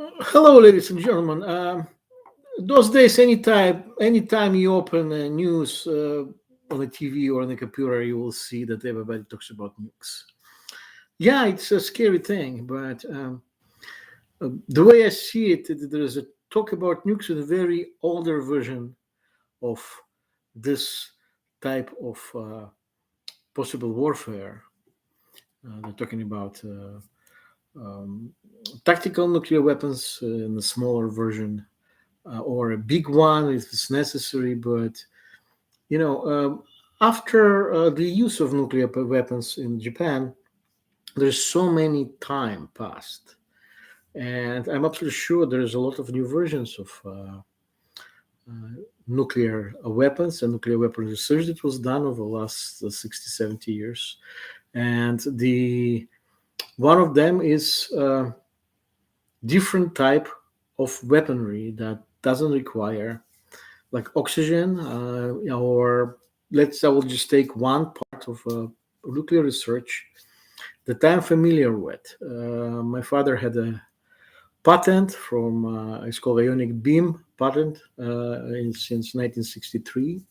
Hello, ladies and gentlemen. Those days, anytime you open news on the TV or on the computer, you will see that everybody talks about nukes. Yeah, it's a scary thing, but the way I see it, there's a talk about nukes in a very older version of this type of possible warfare. They're talking about um, tactical nuclear weapons in a smaller version or a big one if it's necessary. But you know, after the use of nuclear weapons in Japan, there's so many time passed, and I'm absolutely sure there's a lot of new versions of nuclear weapons and nuclear weapon research that was done over the last 60, 70 years. And the one of them is different type of weaponry that doesn't require like oxygen, or I will just take one part of nuclear research that I'm familiar with. My father had a patent from, it's called ionic beam patent since 1963.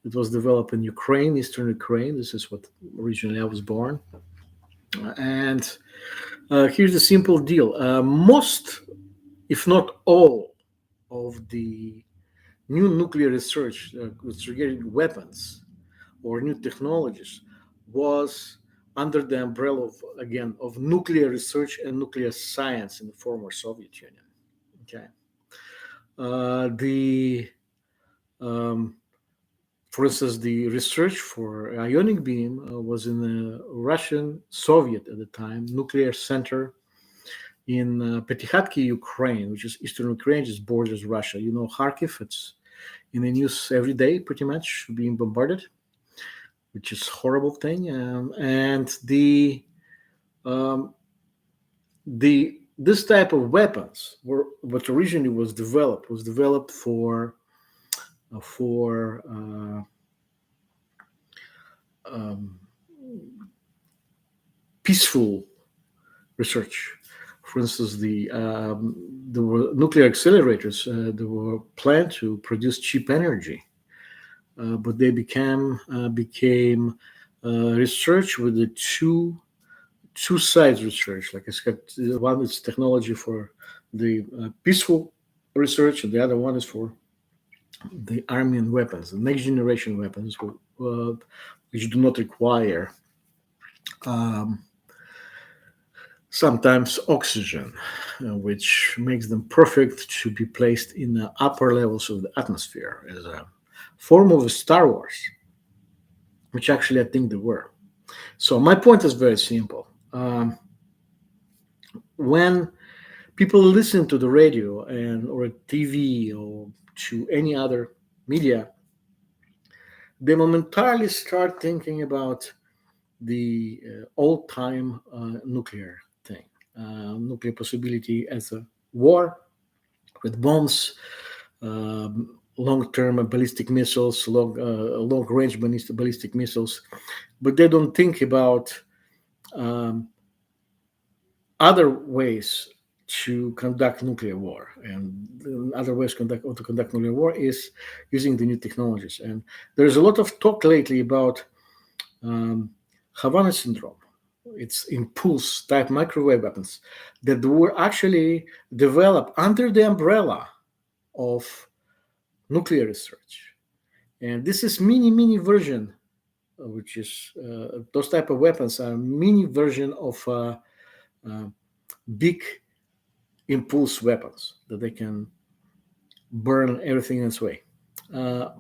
It was developed in Ukraine, eastern Ukraine. This is what originally I was born. And here's the simple deal. Most, if not all, of the new nuclear research with regarding weapons or new technologies was under the umbrella of, again, of nuclear research and nuclear science in the former Soviet Union. Okay, the um, for instance, the research for ionic beam was in the Russian Soviet at the time nuclear center in Petihatki, Ukraine, which is eastern Ukraine, just borders Russia. You know, Kharkiv. It's in the news every day, pretty much being bombarded, which is a horrible thing. And um, the this type of weapons were what originally was developed for um, peaceful research. For instance, there were nuclear accelerators that were planned to produce cheap energy, but they became research with the two sides research. Like it's got one is technology for the peaceful research, and the other one is for the army and weapons, the next generation weapons, which do not require um, sometimes oxygen, which makes them perfect to be placed in the upper levels of the atmosphere as a form of a Star Wars, which actually I think they were. So my point is very simple. When people listen to the radio and or TV or to any other media, they momentarily start thinking about the old-time nuclear thing, nuclear possibility as a war with bombs, long-term ballistic missiles, long-range ballistic missiles, but they don't think about um, other ways to conduct nuclear war. And the other ways to conduct nuclear war is using the new technologies. And there's a lot of talk lately about um, Havana syndrome. It's impulse type microwave weapons that were actually developed under the umbrella of nuclear research. And this is mini version, which is those type of weapons are mini version of uh, big impulse weapons that they can burn everything in its way. Uh,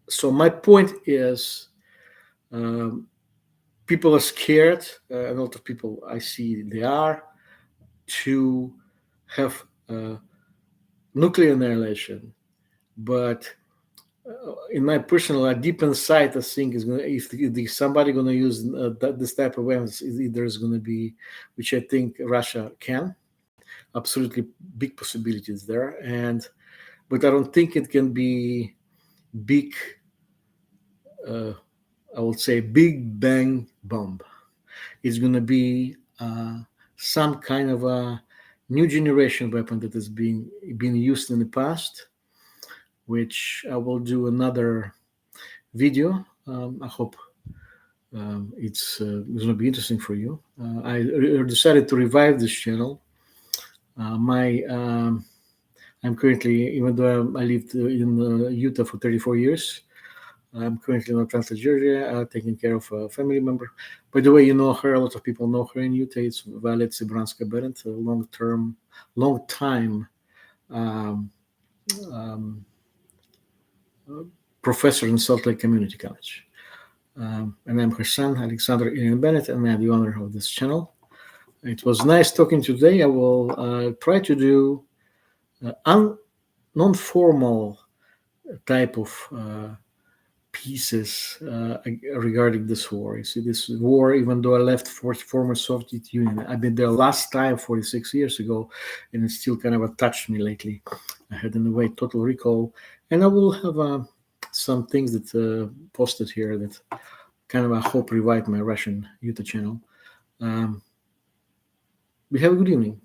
so my point is, um, people are scared. A lot of people I see they are to have nuclear annihilation, but in my personal, deep inside, I think is going. If somebody going to use this type of weapons, there's going to be, which I think Russia can absolutely big possibilities there, and but I don't think it can be big. Uh, I would say big bang bomb. It's going to be some kind of a new generation weapon that has been used in the past, which I will do another video. I hope it's going to be interesting for you. I decided to revive this channel. My I'm currently, even though I lived in Utah for 34 years, I'm currently in Atlanta, Georgia, taking care of a family member. By the way, you know her. A lot of people know her in Utah. It's Valet Sibranska Bennett, a long time um, um, professor in Salt Lake Community College. And I'm her son, Alexander Ian Bennett, and I'm the owner of this channel. It was nice talking today. I will try to do non-formal type of pieces regarding this war. You see, this war, even though I left for former Soviet Union, I've been there last time 46 years ago, and it still kind of touched me lately. I had, in a way, total recall, and I will have some things that posted here that kind of, I hope, revive my Russian Utah channel. We have a good evening.